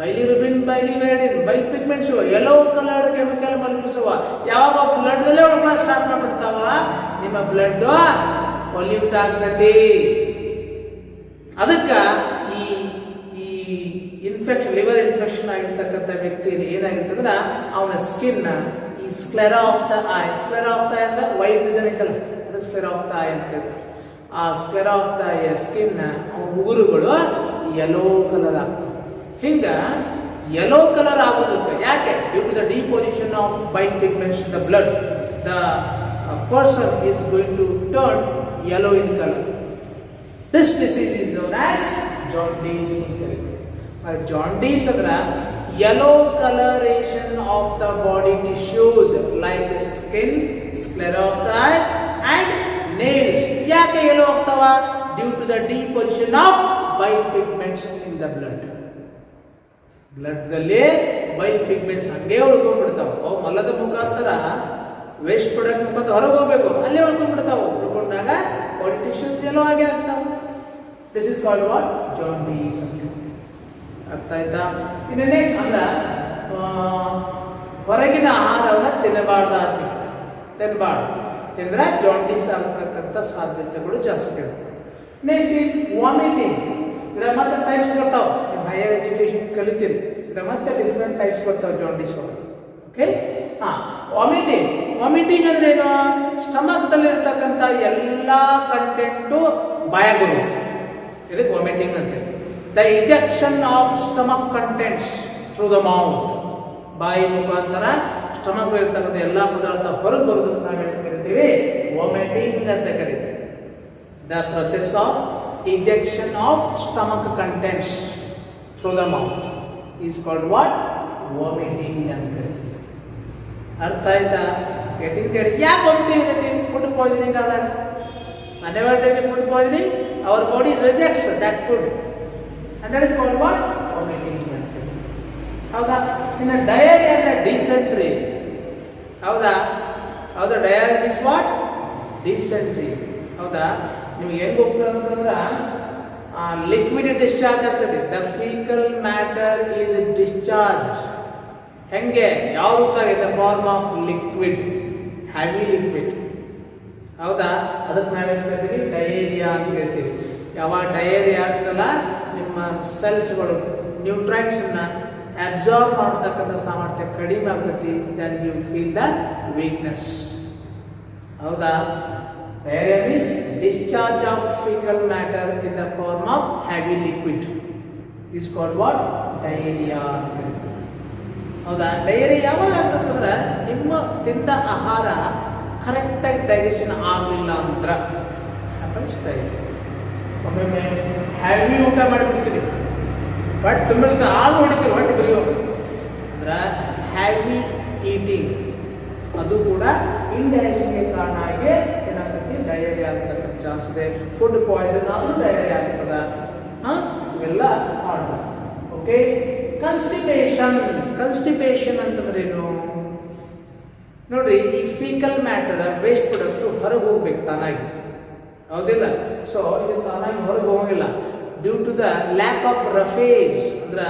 ಬೈಲಿರುಬಿನ್ ಬೈಲಿವೈರಿನ್ ಬೈಲ್ ಪಿಗ್ಮೆಂಟ್ಸ್ ಯೆಲ್ಲೋ ಕಲರ್ಡ್ ಕೆಮಿಕಲ್ ಮಲ್ಗಿಸುವ ಯಾವಾಗ ಬ್ಲಡ್ ದಲ್ಲೇ ಉಳ್ಕೊಳ್ಳ ಸ್ಟಾರ್ಟ್ ಮಾಡ್ಬಿಡ್ತಾವ, ನಿಮ್ಮ ಬ್ಲಡ್ ಪೊಲ್ಯೂಟ್ ಆಗ್ತದೆ. ಅದಕ್ಕೆ ಈ ಇನ್ಫೆಕ್ಷನ್ ಲಿವರ್ ಇನ್ಫೆಕ್ಷನ್ ಆಗಿರ್ತಕ್ಕಂಥ ವ್ಯಕ್ತಿ ಏನಾಗಿರ್ತಂದ್ರೆ ಅವನ ಸ್ಕಿನ್ ಈ ಸ್ಕ್ಲೆರಾ ಆಫ್ ದ ಐ ಅಂದ್ರೆ ವೈಟ್ ರೀಸನ್ ಐತಲ್ಲ, ಅದಕ್ಕೆ ಸ್ಕ್ಲೆರಾ ಆಫ್ ದ ಐ ಅಂತ ಹೇಳ್ತಾರೆ. ಆ ಸ್ಕ್ಲೆರಾ ಆಫ್ ದ ಐ ಸ್ಕಿನ್ ಅವನ ಉಗುರುಗಳು ಯೆಲ್ಲೋ ಕಲರ್ ಆಗ್ತವೆ. ಹಿಂಗ ಯೆಲ್ಲೋ ಕಲರ್ ಆಗೋದಕ್ಕೆ ಯಾಕೆ? Due to the deposition of bile pigments in the blood, the person is going to turn yellow in color. This disease is known as jaundice. Jaundice andra yellow coloration of the body tissues like skin, sclera of the eye and nails. Yake yellow agtava? Due to the deposition of bile pigments in the blood. Blood dalli bile pigments hange ಉಳ್ಕೊಂಡ್ಬಿಡ್ತಾವ. ಅವು ಮಲದ ಮುಖಾಂತರ waste product ಮುಖಾಂತರ ಹೊರಗೆ ಹೋಗ್ಬೇಕು, ಅಲ್ಲೇ ಉಳ್ಕೊಂಡ್ಬಿಡ್ತಾವ. ಉಳ್ಕೊಂಡಾಗ body tissues yellow ಆಗಿ ಆಗ್ತಾವ. This is called what? Jaundice ಅಂತ. ಅರ್ಥ ಆಯ್ತಾ? ಇನ್ನು ನೆಕ್ಸ್ಟ್ ಅಂದ್ರೆ ಹೊರಗಿನ ಆಹಾರವನ್ನ ತಿನ್ನಬಾರ್ದು. ತಿಂದ್ರೆ ಜಾಂಡೀಸ್ ಆಗ್ತಕ್ಕಂಥ ಸಾಧ್ಯತೆಗಳು ಜಾಸ್ತಿ ಇರ್ತವೆ. Next is vomiting. ಇದರ ಮತ್ತೆ ಟೈಪ್ಸ್ ಬರ್ತಾವ. ನೀವು ಹೈಯರ್ ಎಜುಕೇಶನ್ ಕಲಿತೀರಿ, ಇದರ ಮತ್ತೆ ಡಿಫ್ರೆಂಟ್ ಟೈಪ್ಸ್ ಬರ್ತಾವೆ ಜಾಂಡೀಸ್ ಒಳಗೆ. ಓಕೆ, ವಾಮಿಟಿಂಗ್ ಅಂದ್ರೆ ಏನು? ಸ್ಟಮಕ್ ದಲ್ಲಿ ಇರ್ತಕ್ಕಂಥ ಎಲ್ಲಾ ಕಂಟೆಂಟು ಬಾಯಾಗ ಇದಕ್ಕೆ ವಾಮಿಟಿಂಗ್ ಅಂತ. The ejection of stomach contents through the mouth, ಬಾಯಿ ಮುಖಾಂತರ ಸ್ಟಮಕ್ ಇರ್ತಕ್ಕಂಥ ಎಲ್ಲಾ ಪದಾರ್ಥ ಹೊರಗೆ ಬರೋದಕ್ಕೆ ನಾವೇನು ಕರಿತೀವಿ? ವಾಮಿಟಿಂಗ್ ಅಂತ ಕರಿತೀವಿ. The process of ejection of stomach contents through the mouth is called what? Vomiting ಅಂತ ಕರಿತೀವಿ. ಅರ್ಥ ಆಯ್ತಾ? ಗೆಟಿಂಗ್ ಯಾಕೆ ವಾಮಿಟಿಂಗ್ ಆಗತ್ತೆ? ಫುಡ್ ಪಾಯ್ಸನಿಂಗ್ ಆದಾಗ. whenever there is food poisoning, our body rejects that food. and that is called what? Vomiting ಅಂತ. ಹೌದಾ? ಇನ್ನು ಡಯೇರಿಯಾ ಅಂದ್ರೆ ಡಿಸೆಂಟ್ರಿ. ಹೌದಾ? ಹೌದಾ? Diarrhoea means what? ಡಿಸೆಂಟ್ರಿ. ಹೌದಾ? ನಿಮ್ಗೆ ಹೆಂಗ್ ಹೋಗ್ತದೆ ಅಂತಂದ್ರೆ ಲಿಕ್ವಿಡ್ ಡಿಸ್ಚಾರ್ಜ್ ಆಗ್ತದೆ. The faecal matter is discharge. ಹೆಂಗೆ? ಯಾವ ರೂಪದಾಗ? In the form of liquid, heavy liquid. ಹೌದಾ? ಅದಕ್ಕೆ ನಾವೇನು ಕರಿತೀವಿ? ಡಯೇರಿಯಾ ಅಂತ ಕರಿತೀವಿ. ಯಾವಾಗ ಡಯೇರಿಯಾ ಆಗ್ತಲ್ಲ, ನಿಮ್ಮ ಸೆಲ್ಸ್ಗಳು ನ್ಯೂಟ್ರೈನ್ಸ್ನ ಅಬ್ಸಾರ್ಬ್ ಮಾಡ್ತಕ್ಕಂಥ ಸಾಮರ್ಥ್ಯ ಕಡಿಮೆ ಆಗ್ತೈತಿ. Then you feel the weakness. ಹೌದಾ? Diarrhoea means discharge of faecal matter in the form of heavy liquid is called what? Diarrhoea ಅಂತ ಕರಿತೀವಿ. ಹೌದಾ? ಡಯೇರಿಯಾ ಯಾವಾಗ ಆಗ್ತದಂದ್ರೆ ನಿಮ್ಮ ತಿಂದ ಆಹಾರ ಕರೆಕ್ಟಾಗಿ ಡೈಜೆಷನ್ ಆಗಲಿಲ್ಲ ಅಂದ್ರೆ ಹ್ಯಾಪನ್ಸ್ ಡಯೇರಿಯಾ. ಒಮ್ಮೊಮ್ಮೆ ಹೆವಿ ಊಟ ಮಾಡಿಬಿಡ್ತೀರಿ, ಬಟ್ ತುಂಬಲಿಕ್ಕೆ ಹಾಲು ಹೊಡಿತೀರಿ, ಹೊಟ್ಟೆ ಬರೀ ಅಂದ್ರೆ ಹ್ಯಾವಿ ಈಟಿಂಗ್ ಅದು ಕೂಡ ಇಂಡೈಜೆಷನ್ಗೆ ಕಾರಣ ಆಗಿ ಏನಾಗ್ತೈತಿ? ಡಯೇರಿಯಾ ಆಗ್ತಕ್ಕಂಥ ಚಾನ್ಸ್ ಇದೆ. ಫುಡ್ ಪಾಯ್ಸನ್ ಆದ್ರೂ ಡಯೇರಿಯಾ ಆಗ್ತದ. ಇವೆಲ್ಲ ಕಾರಣ. ಓಕೆ. ಕನ್ಸ್ಟಿಪೇಷನ್. ಕನ್ಸ್ಟಿಪೇಷನ್ ಅಂತಂದ್ರೆ ಏನು ನೋಡ್ರಿ, ಈ ಫೀಕಲ್ ಮ್ಯಾಟರ್ ವೇಸ್ಟ್ ಪ್ರಾಡಕ್ಟ್ ಹೊರಗೆ ಹೋಗ್ಬೇಕು ತಾನಾಗಿ. ಹೌದಿಲ್ಲ? ಸೊ ಇದು ತಾನಾಗಿ ಹೊರಗೆ ಹೋಗಿಲ್ಲ. Due to the lack of roughage. ಅಂದ್ರೆ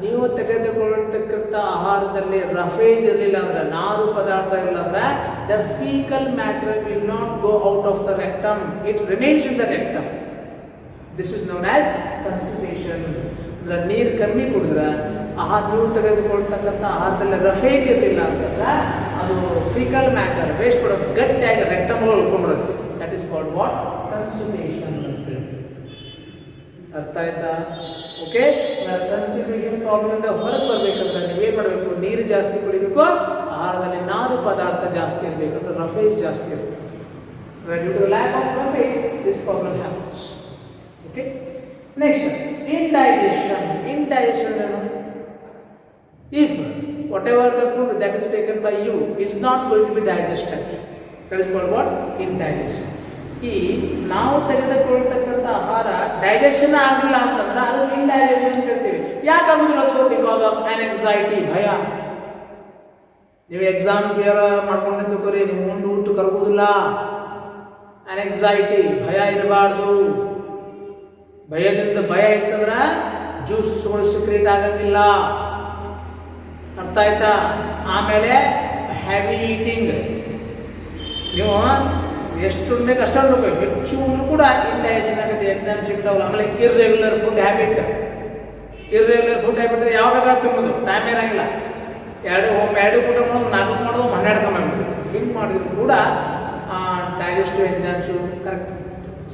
ನೀವು ತೆಗೆದುಕೊಳ್ಳತಕ್ಕಂಥ ಆಹಾರದಲ್ಲಿ ರಫೇಜ್ ಇರಲಿಲ್ಲ ಅಂದ್ರೆ, ನಾರು ಪದಾರ್ಥ ಇರಲಿಲ್ಲ ಅಂದ್ರೆ, the faecal matter will not go out of the rectum, it remains in the rectum. This is known as constipation. ಅಂದ್ರೆ ನೀರು ಕಮ್ಮಿ ಕುಡಿದ್ರೆ, ನೀವು ತೆಗೆದುಕೊಳ್ತಕ್ಕಂಥ ಆಹಾರದಲ್ಲಿ ರಫೇಜ್ ಇರಲಿಲ್ಲ ಅಂತಂದ್ರೆ ಅದು ಫೀಕಲ್ ಮ್ಯಾಟರ್ ವೇಸ್ಟ್ ಪ್ರಾಡಕ್ಟ್ ಗಟ್ಟಿಯಾಗಿ ರೆಕ್ಟಮ್ ಉಳ್ಕೊಂಡ್ಬಿಡುತ್ತೆ. That is called what? Constipation ಅಂತ ಹೇಳ್ತೀವಿ. ಅರ್ಥ ಆಯ್ತಾ? ಓಕೆ. ಕನ್ಸ್ಟಿಪೇಷನ್ ಪ್ರಾಬ್ಲಮ್ ಇಂದ ಹೊರಗೆ ಬರ್ಬೇಕಂದ್ರೆ ನೀವೇನ್ ಮಾಡಬೇಕು? ನೀರು ಜಾಸ್ತಿ ಕುಡಿಬೇಕು, ಆಹಾರದಲ್ಲಿ ನಾರು ಪದಾರ್ಥ ಜಾಸ್ತಿ ಇರಬೇಕಂದ್ರೆ ರಫೇಜ್ ಜಾಸ್ತಿ ಇರಬೇಕು. Due to the lack of roughage this problem happens. Okay. Next, indigestion. Indigestion ಏನು? If whatever the food that is taken by you is not going to be digested, that is called what? Indigestion. ಈ ನಾವು ತೆಗೆದುಕೊಳ್ತಕ್ಕಂಥ ಆಹಾರ digestion ಆಗಲಿಲ್ಲ ಅಂತಂದ್ರೆ ಅದು indigestion ಅಂತ ಹೇಳ್ತೀವಿ. ಯಾಕೆ ಆಗುದಿಲ್ಲ ಅದು? ಬಿಕಾಸ್ ಆಫ್ ಆನ್ಎಕ್ಸೈಟಿ, ಭಯ. ನೀವು ಎಕ್ಸಾಮ್ ಕ್ಲಿಯರ್ ಮಾಡ್ಕೊಂಡೆ ತಗೋರಿ, ನೀವು ಮುಂದೆ ಊಟ ಕರಗುದಿಲ್ಲ. ಆನ್ಎಕ್ಸೈಟಿ, ಭಯ ಇರಬಾರ್ದು. ಭಯದಿಂದ ಭಯ ಇತ್ತಂದ್ರೆ ಜ್ಯೂಸಸ್ಗಳು ಸೀಕ್ರೆಟ್ ಆಗಂಗಿಲ್ಲ. ಅರ್ಥ ಆಯ್ತಾ? ಆಮೇಲೆ ಹೆವಿ ಈಟಿಂಗ್. ನೀವು ಎಷ್ಟು ಬೇಕು ಅಷ್ಟೊಂದು ಹೆಚ್ಚು ಉಂಡ್ರು ಕೂಡ ಇಂಡೈಜೆಷನ್ ಆಗುತ್ತೆ. ಎಕ್ಸಾಮ್ ಸಿಗ್ತಾವಲ್ಲ. ಆಮೇಲೆ irregular food habit. Irregular food habit ಯಾವ ಬೇಕಾದ್ರೆ ತಿನ್ನೋದು, ಟೈಮ್ ಇರಂಗಿಲ್ಲ. ಎರಡು ಊಟ ಮಾಡೋದು, 4 ಮಾಡೋದು, 12 ಕಮ್ಮಿ ಹಿಂಗೆ ಮಾಡಿದ್ರು ಕೂಡ ಡೈಜೆಸ್ಟಿವ್ ಎಂಜೈಮ್ಸು ಕರೆಕ್ಟ್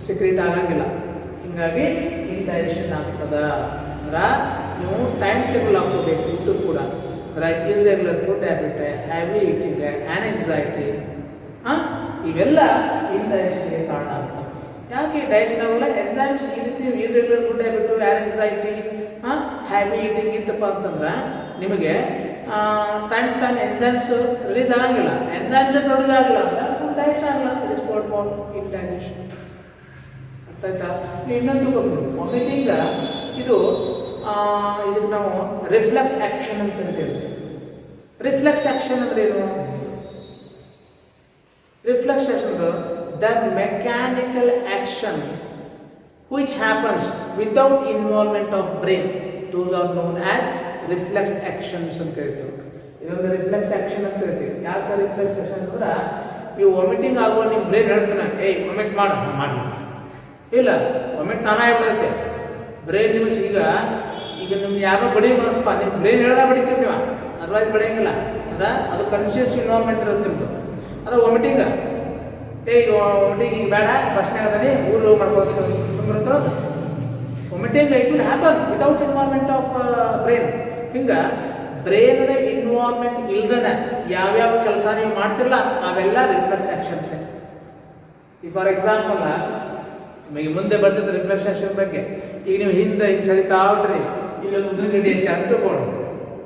ಸೀಕ್ರೆಟ್ ಆಗಂಗಿಲ್ಲ. ಹಿಂಗಾಗಿ ಇಂಡೈಜೆಷನ್ ಆಗ್ತದ. ಅಂದ್ರೆ ನೀವು ಟೈಮ್ ಟೇಬಲ್ ಹಾಕೋಬೇಕು ಊಟ ಕೂಡ. ಅಂದ್ರೆ irregular food habit, heavy eating, anxiety, ಇವೆಲ್ಲ ಇಂಡೈಜೆಷನ್ಗೆ ಕಾರಣ ಆಗ್ತವೆ. ಯಾಕೆ ಡೈಜೆಷನ್ ಆಗಲ್ಲ? ಎಂಜೈಮ್ಸ್ ಈ ರೀತಿ irregular food habit, anxiety, heavy eating ಇತ್ತಪ್ಪ ಅಂತಂದ್ರೆ ನಿಮಗೆ time to time enzymes release ಆಗಂಗಿಲ್ಲ. ಎಂಜೈಮ್ಸ್ ಪ್ರೊಡ್ಯೂಸ್ ಆಗಲ್ಲ ಅಂದ್ರೆ ಡೈಜೆಷನ್ ಆಗಲ್ಲ. It is called for indigestion. ಅರ್ಥ ಆಯ್ತಾ? ಇನ್ನೊಂದು ವಾಮಿಟಿಂಗ್ ಇದು ಇದಕ್ಕೆ ನಾವು ರಿಫ್ಲೆಕ್ಸ್ ಆಕ್ಷನ್ ಅಂತ ಕರಿತೇವೆ. ರಿಫ್ಲೆಕ್ಸ್ ಆಕ್ಷನ್ ಅಂದ್ರೆ ಏನು? Reflex action the mechanical action which happens without involvement of brain, those are known as reflex actions ಅಂತ ಕರಿತೇವೆ. ಇದೊಂದು ರಿಫ್ಲೆಕ್ಸ್ ಆಕ್ಷನ್ ಅಂತ ಕರಿತೀವಿ. ಯಾಕೆ ರಿಫ್ಲೆಕ್ಸ್ ಆಕ್ಷನ್ ಅಂದ್ರೆ ನೀವು ವಾಮಿಟಿಂಗ್ ಆಗುವ ನಿಮ್ಮ ಬ್ರೈನ್ ಹೇಳ್ತಾನೆ, ಏಯ್ ವಾಮಿಟ್ ಮಾಡು, ಮಾಡಿ ಇಲ್ಲ ವಾಮಿಟ್ ತಾನೇ ಆಗಿಬಿಡುತ್ತೆ. ಬ್ರೈನ್ ನಿಮಗೆ ಈಗ ನಿಮ್ಗೆ ಯಾರೋ ಬಡಿಯೋದು ಅನಿಸ್ಪ, ನಿಮ್ಮ ಬ್ರೈನ್ ಹೇಳ್ದ ಬಡಿತೀವಿ ನೀವು, ಅದರ್ವೈಸ್ ಬಡಿಯಂಗಿಲ್ಲ. ಅದು ಕಾನ್ಶಿಯಸ್ ಇನ್ವಾಲ್ವ್ಮೆಂಟ್ ಇರುತ್ತೆ ನಿಮ್ಮದು. ಅದು ವಾಮಿಟಿಂಗ್, ಈಗ ವಾಮಿಟಿಂಗ್ ಈಗ ಬೇಡ, ಬಸ್ನಾಗ ಅದನ್ನೇ ಊರು ಮಾಡ್ಕೊಳ್ತೀವಿ ಸುಮ್ಮನೆ vomiting it will happen without involvement of brain. ಹಿಂಗೆ ಬ್ರೈನ್ ಇನ್ವಾಲ್ವ್ಮೆಂಟ್ ಇಲ್ದನ ಯಾವ್ಯಾವ ಕೆಲಸ ನೀವು ಮಾಡ್ತಿರಲ್ಲ ಅವೆಲ್ಲ ರಿಫ್ಲೆಕ್ಸ್ ಆಕ್ಷನ್ಸ್. ಈಗ ಫಾರ್ ಎಕ್ಸಾಂಪಲ್ ನಿಮಗೆ ಮುಂದೆ ಬರ್ತದೆ ರಿಫ್ಲೆಕ್ಸ್ ಆಕ್ಷನ್ ಬಗ್ಗೆ. ಈಗ ನೀವು ಹಿಂದೆ ಹಿಂಗೆ ಸರಿತಾ ಬಿಡ್ರಿ, ಈಗ ಉದ್ದಿನಗಡ್ಡಿ ಹೆಚ್ಚು ಅಂತ ತಿಳ್ಕೊಂಡು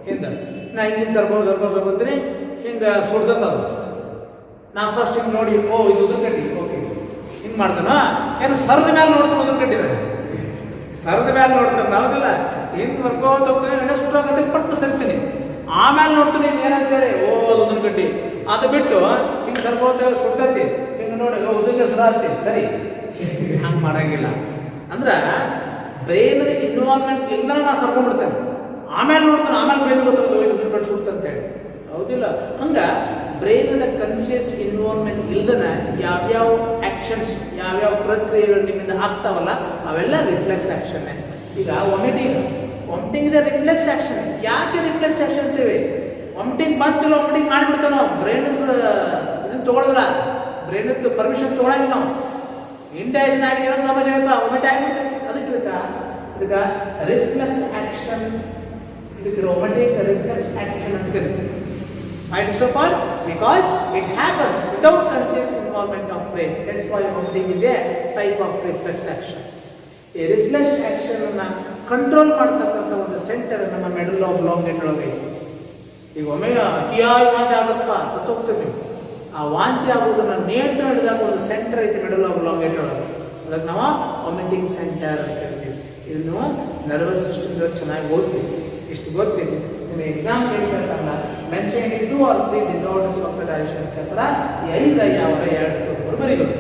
ಹಿಂದೆ ನಾ ಹಿಂಗೆ ಸರ್ಕೋತೀನಿ, ಹಿಂಗೆ ಸುಡ್ದತ್ತ ಅದು. ನಾ ಫಸ್ಟ್ ಹಿಂಗೆ ನೋಡಿ, ಓ ಇದು ಉದ್ದಿನಗಡ್ಡಿ, ಓಕೆ ಹಿಂಗೆ ಮಾಡ್ತಾನ ಏನು ಸರ್ದ ಮೇಲೆ ನೋಡ್ತಾನೆ ಉದ್ದಿನಗಡ್ಡಿ ಸರದ ಮೇಲೆ ನೋಡ್ತಾನೆ ಹೌದಿಲ್ಲ, ಹಿಂಗೆ ಬರ್ಕೋತ ಹೋಗ್ತಾನೆ, ಎಣ್ಣೆ ಸುಟ್ಟಾಗತ್ತೆ ಪಟ್ಟು ಸರಿತೀನಿ, ಆಮೇಲೆ ನೋಡ್ತಾನೆ ಇದು ಏನಂತೇಳಿ, ಓ ಅದೊಂದನ್ನು ಗಡ್ಡಿ ಅದು ಬಿಟ್ಟು ಹಿಂಗೆ ಸರ್ಕೋತ ಸುಡ್ತೈತಿ, ಹಿಂಗೆ ನೋಡಿ ಉದ್ದಿನ ಸುಡಾತಿ ಸರಿ, ಹಂಗೆ ಮಾಡಂಗಿಲ್ಲ. ಅಂದ್ರೆ ಬ್ರೈನ್ ಇನ್ವಾಲ್ವ್ಮೆಂಟ್ ಇಲ್ದಾನೆ ನಾ ಸರ್ಕೊಂಡ್ಬಿಡ್ತೇನೆ, ಆಮೇಲೆ ನೋಡ್ತಾನೆ, ಆಮೇಲೆ ಬ್ರೈನ್ ಗೊತ್ತಾಗೋದು ಉದ್ದಿನ ಗಡ್ಡಿ ಸುಡ್ತಂತೇಳಿ, ಹೌದಿಲ್ಲ. ಹಂಗೆ ಬ್ರೈನ್ ಕನ್ಸಿಯಸ್ ಇನ್ವಾಲ್ವ್ಮೆಂಟ್ ಇಲ್ದನ ಯಾವ್ಯಾವ ಆಕ್ಷನ್ಸ್, ಯಾವ್ಯಾವ ಪ್ರಕ್ರಿಯೆಗಳು ನಿಮ್ಮಿಂದ ಆಗ್ತಾವಲ್ಲ ಅವೆಲ್ಲ ರಿಫ್ಲೆಕ್ಸ್ ಆಕ್ಷನ್. ಈಗ vomiting is a reflex action. ಯಾಕೆ ರಿಫ್ಲೆಕ್ಸ್ ಆಕ್ಷನ್ ಅಂತೀವಿ? ವಾಮಿಟಿಂಗ್ ಬಂತಿಲ್ಲ, ವಾಮಿಟಿಂಗ್ ಮಾಡಿಬಿಡ್ತಾವೆ ನಾವು, ಬ್ರೈನ್ ಇದನ್ನು ತೊಗೊಳೋದಿಲ್ಲ, ಬ್ರೈನ್ ಪರ್ಮಿಷನ್ ತೊಗೊಳಂಗಿಲ್ಲ ನಾವು. ಇಂಡೈಜನ್ ಆಗಿ ಏನೋ ಸಮಸ್ಯೆ ಆಯ್ತಾ ವಾಮಿಟ್ ಆಗಿಬಿಡ್ತೈತೆ, ಅದಕ್ಕೆ ಇದಕ್ಕೆ ರಿಫ್ಲೆಕ್ಸ್ ಆಕ್ಷನ್, ಇದಕ್ಕೆ ವಾಮಿಟಿಂಗ್ ರಿಫ್ಲೆಕ್ಸ್ ಆಕ್ಷನ್ ಅಂತ ಕರೀತೀವಿ. Why it is so called? Because it happens without conscious involvement of brain. That is why vomiting is a type of reflex action. A reflex action ಅನ್ನು control ಮಾಡತಕ್ಕಂಥ ಒಂದು centre ನಮ್ಮ medal ಆಬ್ಲಾಂಗೇಟ್ ಒಳಗೆ. ಈಗ ಒಮ್ಮೆ ಅತಿಯಾಗಿ ವಾಂತಿ ಆಗುತ್ತಪ್ಪ, ಸತ್ತೋಗ್ತೇವೆ ನೀವು. ಆ ವಾಂತಿ ಆಗೋದನ್ನ ನಿಯಂತ್ರಣ ಹಿಡಿದಾಗ ಒಂದು ಸೆಂಟರ್ ಐತಿ ಮೆಡಲ್ ಆಬ್ಲಾಂಗೇಟ್ ಒಳಗೆ, ಅದಕ್ಕೆ ನಾವು ವಾಮಿಟಿಂಗ್ ಸೆಂಟರ್ ಅಂತ ಹೇಳ್ತೀವಿ. ಇದನ್ನು ನರ್ವಸ್ ಸಿಸ್ಟಮ್ ಚೆನ್ನಾಗಿ ಓದ್ತೀವಿ, ಇಷ್ಟು ಗೊತ್ತಿದೆ. ನಿಮಗೆ ಎಕ್ಸಾಮ್ ಹೇಳ್ತಾರಲ್ಲ, mention 2 or 3 disorders of the digestion ಅಂತ ಈ 5 ಯಾವ 2 ಬರೀಬೇಕು.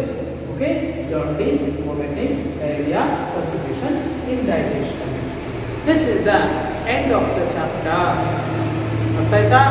Okay, jaundice, vomiting, diarrhoea, constipation, indigestion. This is the end of the chapter. ಅರ್ಥ ಆಯ್ತಾ?